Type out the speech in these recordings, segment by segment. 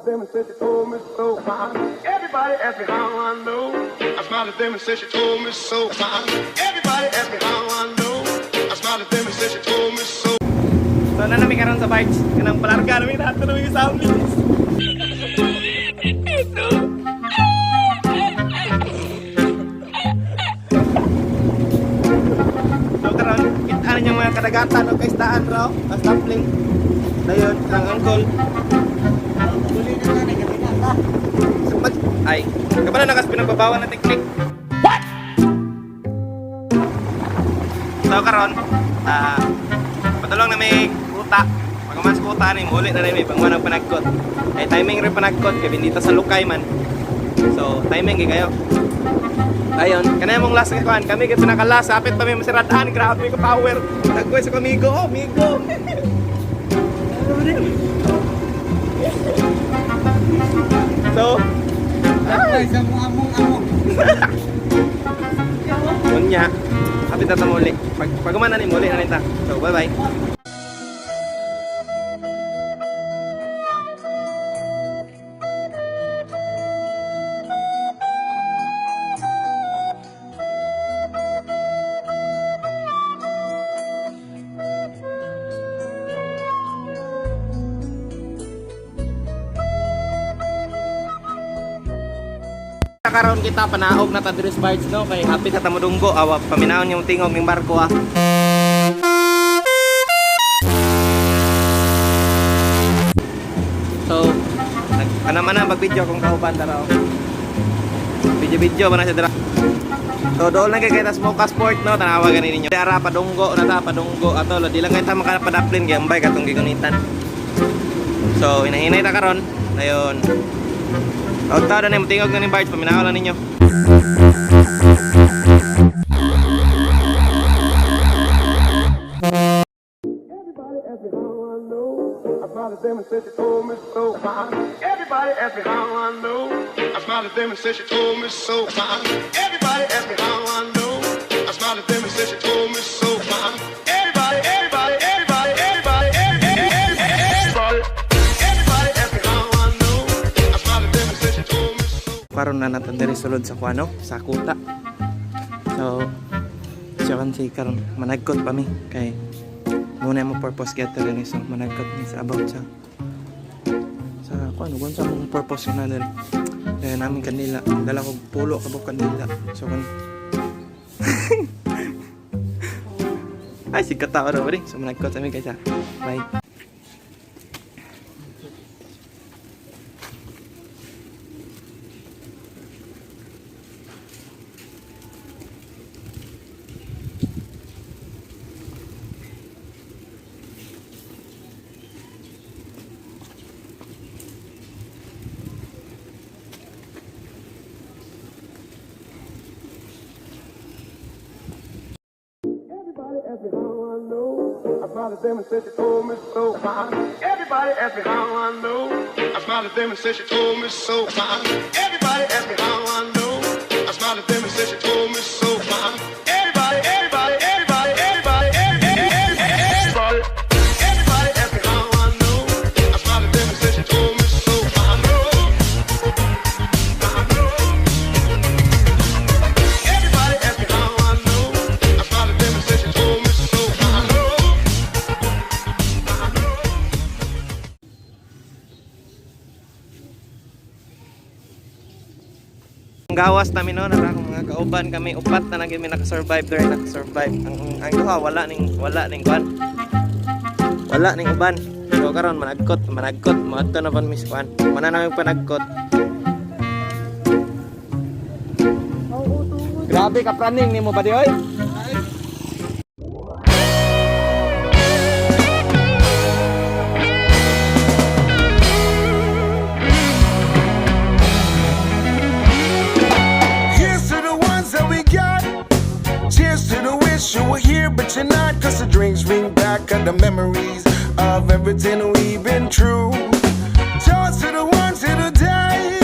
at them and said she told me so. Everybody asked me how I know. I smiled at them and said she told me so. Everybody asked me how I know. I smiled at them and said she told me so. So na namin karon sa bikes. Kanang palarga namin lahat na namin sa amin. So karon, kitaan niyo mga kadagatan o kaistaan raw, stapling. Dayon, ang angkol. Ay, kapala nakas pinagbabawan na teknik. What? So karon, patulong na may kuta. Pagkaman sa kuta ni muli na may pangwanang panagkot. Ay timing rin panagkot kaya dito sa lukay man. So timing kayo. Ayon, kanaya mong last kakuan. Kami kaya pinakalas, apit pa may masirataan. Grabe ko power. Nagkoy sa kamigo. Oh, migo. So, ay, sa mga among. Munya. Apit na muli. Pagkuman na ni muli na rin ta. So, bye-bye. Karon kita panaog na ta Dres Bites no kay hapit sa tamudunggo awa paminahon yung tingog ning barko ah. So ana-ana mag-video kung kauban dara. Video man na siya dara. So dool na kay kita Smoka Sport no tanawa ganin ninyo. Dara padunggo na ta padunggo ato di lang kay ta makapadaplin kay ambay katong gigunitan. So inahinay ta karon dayon. Tawag na yung tingog na ni Bart, paminaw lang ninyo. Everybody asked me how I know. I smiled at them and said she told me so. Everybody asked me how I know. I smiled at them and said she told me so. Everybody asked me how I know. I smiled at them and said she told me so. Everybody asked me how I know. I smiled at them and said she told me so. Karon na natin diri sulod sa kuano, sa kuta. So, siya kan si karon managkot pa mi kay muna mo purpose get rin so managkot ni sa about sa kuano kung sa mong purpose na diri. Kaya namin kanila dala ko pulo kabuk kanila. So kan ay si katawa ro rin so managkot sa mi kaysa. Bye. Everybody asked me how I know. I smiled at them and said she told me so. Everybody asked me how I know. I smiled at them and said she told me so. Everybody asked me how I know. I smiled at them and said she told me so. Everybody asked me how I know. I smiled at them and said she told me so. Everybody asked me how I know. I smiled at them and said she told me so. Gawas namin no na akong mga kauban kami upat na naging naka-survive dere naka-survive ang duha wala ning kwan wala ning uban so karon managkot moadto na pan mis kwan mana na yung panagkot grabe ka praning nimo ba di oy. You were here, but you're not. Cause the drinks bring back all the memories of everything we've been through. Toast to the ones who died.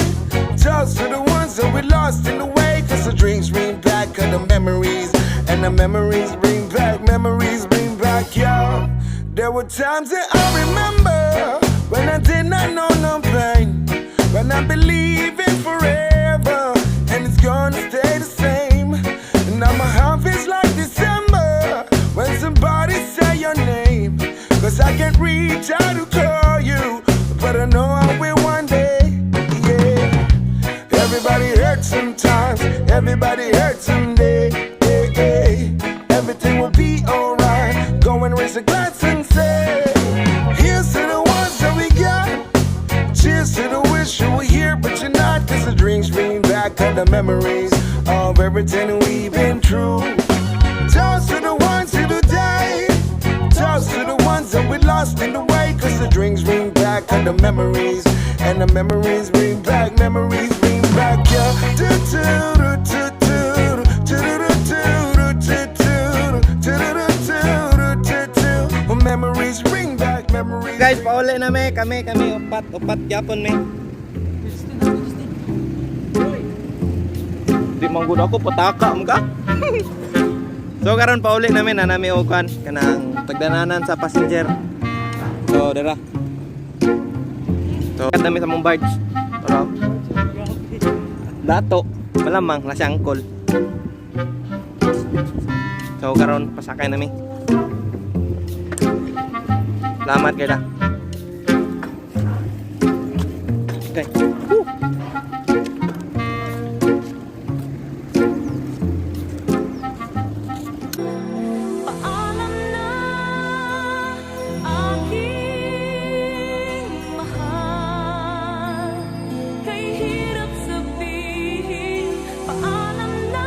Toast to the ones that we lost in the way. Cause the drinks bring back all the memories. And the memories bring back, yeah. There were times that I remember when I did not know no pain. I believe in forever, and it's gonna stay the same. And now my heart feels like December when somebody say your name. Cause I can't reach out to call you, but I know I will one day, yeah. Everybody hurts sometimes, everybody hurts someday, yeah, yeah. Everything will be alright. Go and raise a glass and say, here's to the ones that we got. Cheers to the wish you were here, but you're not. Cause the drinks bring back all the memories of everything we've been through. Toast to the ones who died. Toast to the ones that we lost in the way. Cause the drinks bring back all the memories, and the memories bring back, memories bring back, yeah. Memories bring back, memories. Guys, pauli na kami upat yapon me. Di manggod ako pataka mga. So karon pauli namin na nami ukan kanang tagdananan sa passenger. So dara. So kami sa mong barge. Tara. Dato, malamang na siyang angkol. So karon pasakay nami. Salamat kayo na. Okay. Woo! Paalam na aking mahal, kay hirap sabihin. Paalam na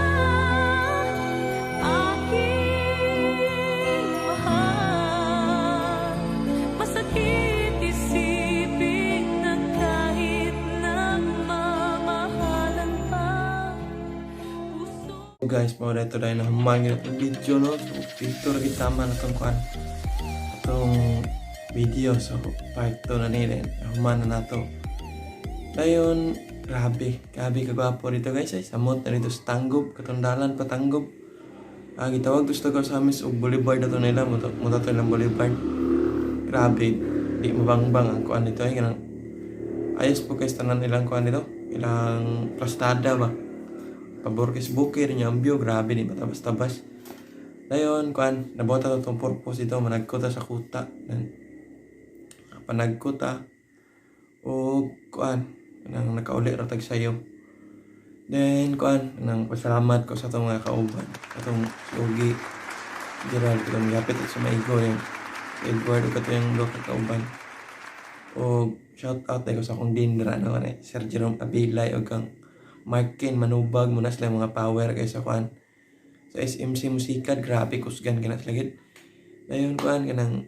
aking mahal, masakit isipin na kahit nagmamahalan pa puso. Guys, mau dito dahil na humangin itong video, no? So, dito lagi tama na itong kuhan. Itong video. So, part 2 na nila. Human na nato. Dayon, grabe kagwapo dito guys. Ay, samot na dito sa Tanggob. Katundalan pa Tanggob. Gitawag gusto ko sa amin sa boulevard na ito nila. Muto ito ng boulevard. Grabe. Di mabangbang ang kuhan dito. Ay, ganang ayos po guys tanan nilang kuhan dito. Ilang plastada ba? Paborkis bukir niya ang view, grabe di batabas-tabas. Dayon, kuan, nabota to itong purpose ito, managkuta sa kuta. Panagkuta, o kuan, nang nakauli ratag sayo. Then, kuan, nang pasalamat ko sa itong mga kauban, itong Sugi, Gerald, itong yapit at sa maigo yung Edward, o ito yung local kauban. O shout out na ko sa akong dinra na Sir Jerome Abilay, o kang Markin, Manubag, muna sila mga power kaysa kuan. Sa SMC Musikat, grabe kusgan ka na silagid. Dayon kuan ka ng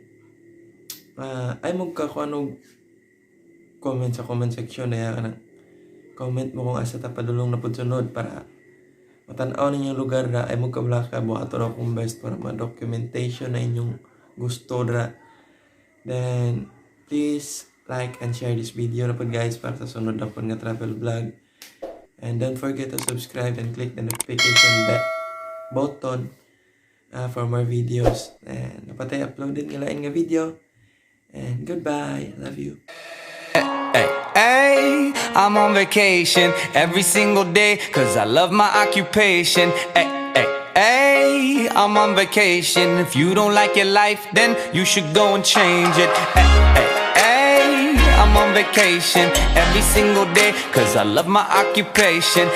ay magkakuan og comment sa comment section na yan. Comment mo kung asa ta padulong na pudsunod para matanaw ninyong lugar na ay magkablaka buhato na akong best para ma-documentation na inyong gusto dra. Then please like and share this video na po guys para sa sunod na po nga travel vlog. And don't forget to subscribe and click the notification button for more videos. And napatay upload din lain nga video. And goodbye. I love you. Hey, I'm on vacation every single day cause I love my occupation. Hey, I'm on vacation. If you don't like your life, then you should go and change it. I'm on vacation every single day cause I love my occupation.